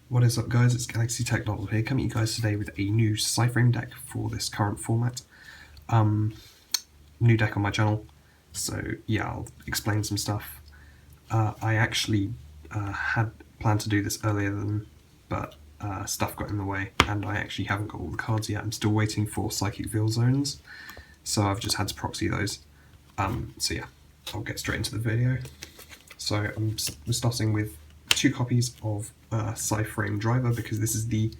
What is up, guys? It's Galaxytech here, coming to you guys today with a new PSY-Frame deck for this current format. New deck on my channel, so yeah, I'll explain some stuff. I actually had planned to do this earlier but stuff got in the way, and I actually haven't got all the cards yet. I'm still waiting for Psychic Field Zones, so I've just had to proxy those. So yeah, I'll get straight into the video. So we're starting with 2 copies of PSY-Frame Driver, because this is the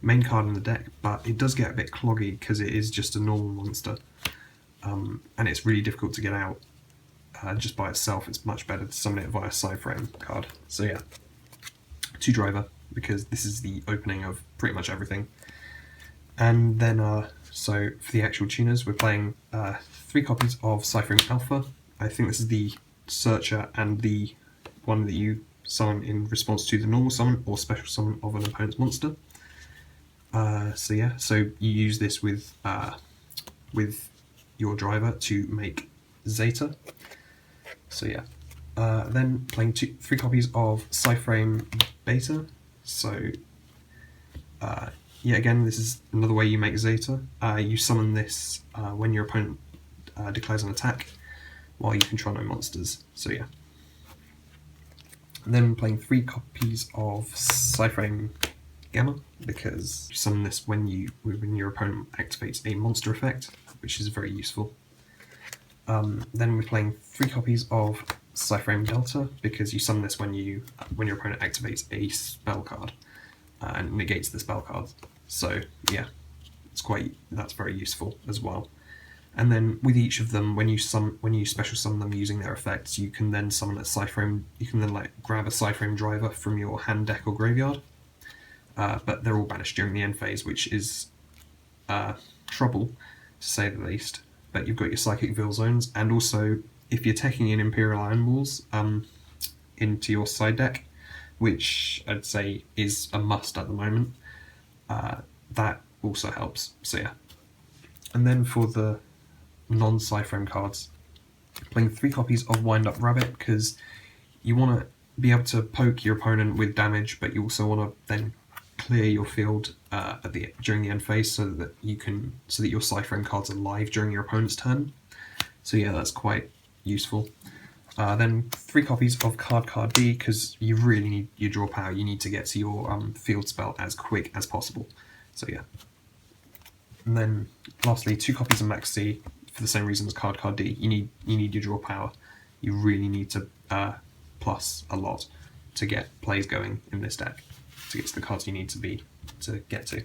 main card in the deck, but it does get a bit cloggy because it is just a normal monster, and it's really difficult to get out just by itself. It's much better to summon it via PSY-Frame card. So yeah, 2 Driver, because this is the opening of pretty much everything. And then so for the actual tuners, we're playing 3 copies of PSY-Frame Alpha. I think this is the Searcher and the one that you summon in response to the normal summon or special summon of an opponent's monster. So yeah, so you use this with your driver to make Zeta. So yeah, then playing 3 copies of PSY-Frame Beta. So yeah, again, this is another way you make Zeta. You summon this when your opponent declares an attack, while you control no monsters. So yeah. And then playing 3 copies of PSY-Frame Gamma, because you summon this when your opponent activates a monster effect, which is very useful. Then we're playing 3 copies of PSY-Frame Delta, because you summon this when your opponent activates a spell card and negates the spell card. So yeah, that's very useful as well. And then with each of them, when you special summon them using their effects, you can then summon a PSY-Frame. You can then grab a PSY-Frame Driver from your hand, deck, or graveyard. But they're all banished during the end phase, which is trouble, to say the least. But you've got your Psychic Field Zones, and also if you're taking in Imperial Iron Balls into your side deck, which I'd say is a must at the moment, that also helps. So yeah. And then for the non-PSY-Frame cards, playing 3 copies of Wind Up Rabbit, because you want to be able to poke your opponent with damage, but you also want to then clear your field during the end phase, so that your PSY-Frame cards are live during your opponent's turn. So yeah, that's quite useful. Then 3 copies of Cardcar D, because you really need your draw power. You need to get to your field spell as quick as possible. So yeah. And then lastly, 2 copies of Maxx, for the same reason as Cardcar D. You need your draw power. You really need to plus a lot to get plays going in this deck, to get to the cards you need to get to.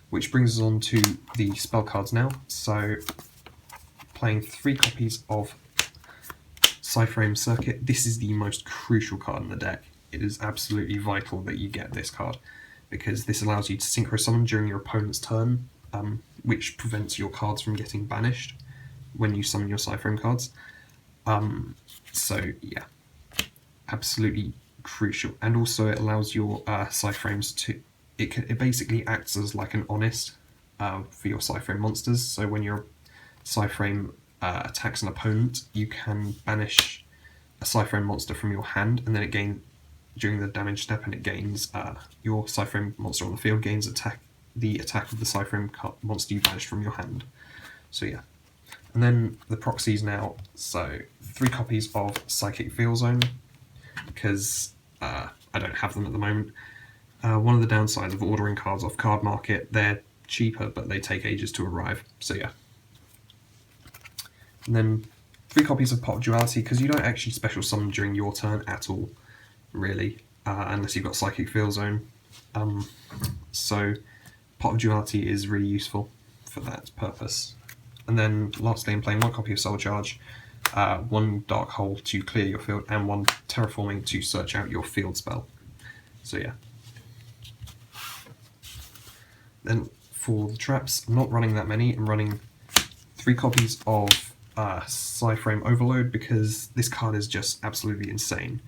Which brings us on to the spell cards now. So playing 3 copies of PSY-Frame Circuit. This is the most crucial card in the deck. It is absolutely vital that you get this card, because this allows you to synchro summon during your opponent's turn, which prevents your cards from getting banished when you summon your PSY-Frame cards. So yeah, absolutely crucial. And also it allows your PSY-Frames to... It basically acts as like an honest for your PSY-Frame monsters. So when your PSY-Frame attacks an opponent, you can banish a PSY-Frame monster from your hand, and then during the damage step, and it gains your PSY-Frame monster on the field gains the attack of the PSY-Frame monster you banished from your hand. So yeah. And then the proxies now. So 3 copies of Psychic Field Zone, because I don't have them at the moment. One of the downsides of ordering cards off Card Market, they're cheaper, but they take ages to arrive. So yeah. And then 3 copies of Pot of Duality, because you don't actually special summon during your turn at all, really, unless you've got Psychic Field Zone. So Pot of Duality is really useful for that purpose. And then lastly, I'm playing 1 copy of Soul Charge, 1 Dark Hole to clear your field, and 1 Terraforming to search out your field spell. So yeah. Then for the traps, I'm not running that many. I'm running 3 copies of PSY-Frame Overload, because this card is just absolutely insane.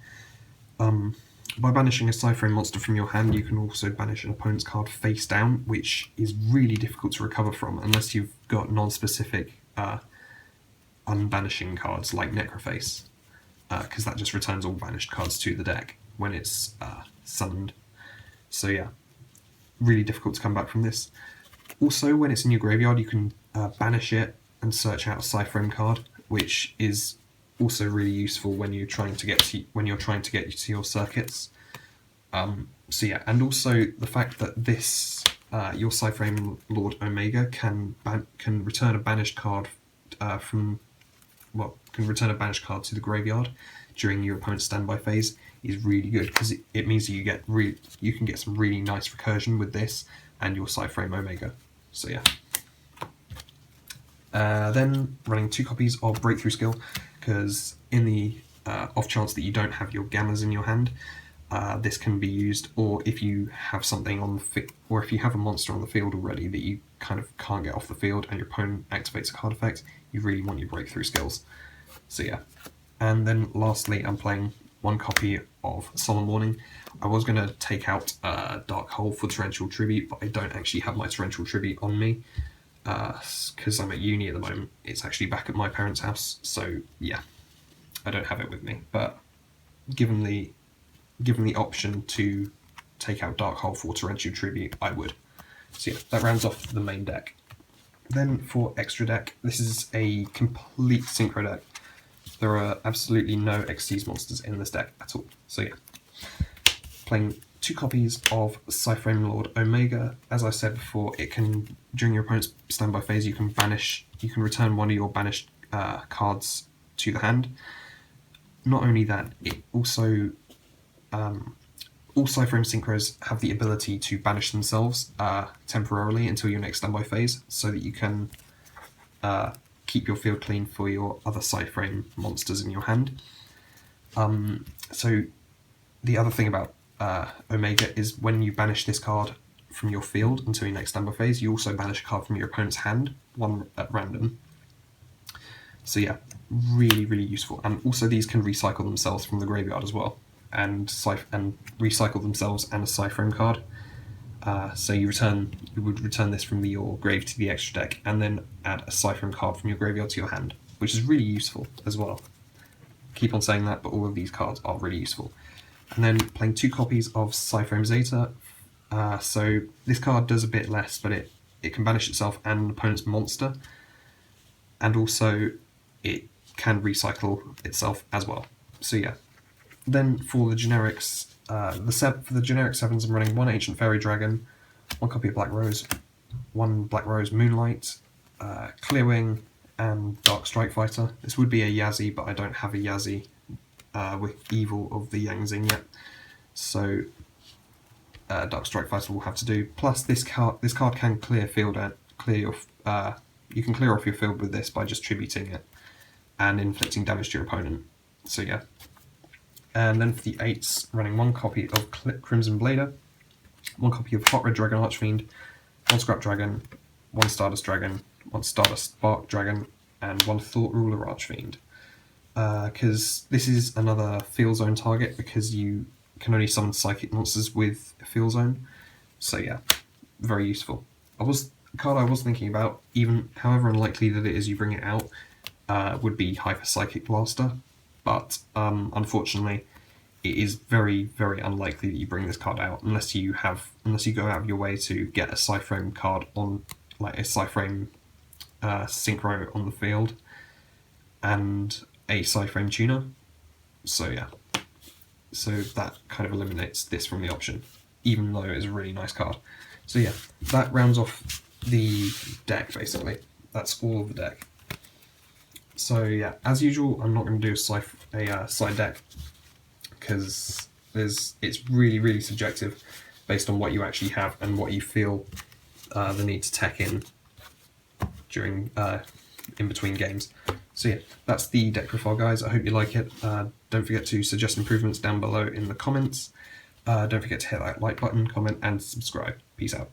By banishing a PSY-Frame monster from your hand, you can also banish an opponent's card face down, which is really difficult to recover from unless you've got non-specific unbanishing cards like Necroface, because that just returns all banished cards to the deck when it's summoned. So yeah, really difficult to come back from this. Also, when it's in your graveyard, you can banish it and search out a PSY-Frame card, which is also really useful when you're trying to get to your circuits. So yeah, and also the fact that this your PSY-Frame Lord Omega can return a banished card can return a banished card to the graveyard during your opponent's standby phase is really good, because it means that you can get some really nice recursion with this and your PSY-Frame Omega. So yeah. Then running 2 copies of Breakthrough Skill, because in the off chance that you don't have your Gammas in your hand, this can be used, or if you have something on the or if you have a monster on the field already that you kind of can't get off the field and your opponent activates a card effect, you really want your Breakthrough Skills. So yeah. And then lastly, I'm playing 1 copy of Solemn Warning. I was going to take out Dark Hole for Torrential Tribute, but I don't actually have my Torrential Tribute on me, because I'm at uni at the moment. It's actually back at my parents' house, so yeah, I don't have it with me. But given the option to take out Dark Hole for Torrential Tribute, I would. So yeah, that rounds off the main deck. Then for extra deck, this is a complete synchro deck. There are absolutely no XCs monsters in this deck at all. So yeah, playing 2 copies of PSY-Frame Lord Omega. As I said before, it can, during your opponent's standby phase, you can return one of your banished cards to the hand. Not only that, it also all PSY-Frame synchros have the ability to banish themselves temporarily until your next standby phase, so that you can keep your field clean for your other PSY-Frame monsters in your hand. So the other thing about Omega is when you banish this card from your field until your next standby phase, you also banish a card from your opponent's hand, one at random. So yeah, really, really useful. And also these can recycle themselves from the graveyard as well, and recycle themselves and a PSY-Frame card. So you would return this from your grave to the extra deck, and then add a PSY-Frame card from your graveyard to your hand, which is really useful as well. Keep on saying that, but all of these cards are really useful. And then playing 2 copies of PSY-Frame Zeta. So this card does a bit less, but it can banish itself and an opponent's monster, and also it can recycle itself as well. So yeah. Then for the generics, for the generic 7s, I'm running 1 Ancient Fairy Dragon, 1 copy of Black Rose, 1 Black Rose Moonlight, Clearwing, and Dark Strike Fighter. This would be a Yazzie, but I don't have a Yazzie with Evil of the Yangzing yet, so Dark Strike Fighter will have to do. Plus, this card can clear you can clear off your field with this by just tributing it and inflicting damage to your opponent. So yeah. And then for the 8s, running 1 copy of Crimson Blader, 1 copy of Hot Red Dragon Archfiend, 1 Scrap Dragon, 1 Stardust Dragon, 1 Stardust Spark Dragon, and 1 Thought Ruler Archfiend. Because this is another Field Zone target, because you can only summon Psychic monsters with a Field Zone. So yeah, very useful. Card I was thinking about, even however unlikely that it is you bring it out, would be Hyper Psychic Blaster. But unfortunately, it is very, very unlikely that you bring this card out unless you go out of your way to get a PSY-Frame card on, like a PSY-Frame synchro on the field, and a PSY-Frame tuner. So yeah, so that kind of eliminates this from the option, even though it's a really nice card. So yeah, that rounds off the deck basically. That's all of the deck. So yeah, as usual, I'm not going to do a side deck, because it's really, really subjective based on what you actually have and what you feel the need to tech in during in between games. So yeah, that's the deck profile, guys. I hope you like it. Don't forget to suggest improvements down below in the comments. Don't forget to hit that like button, comment, and subscribe. Peace out.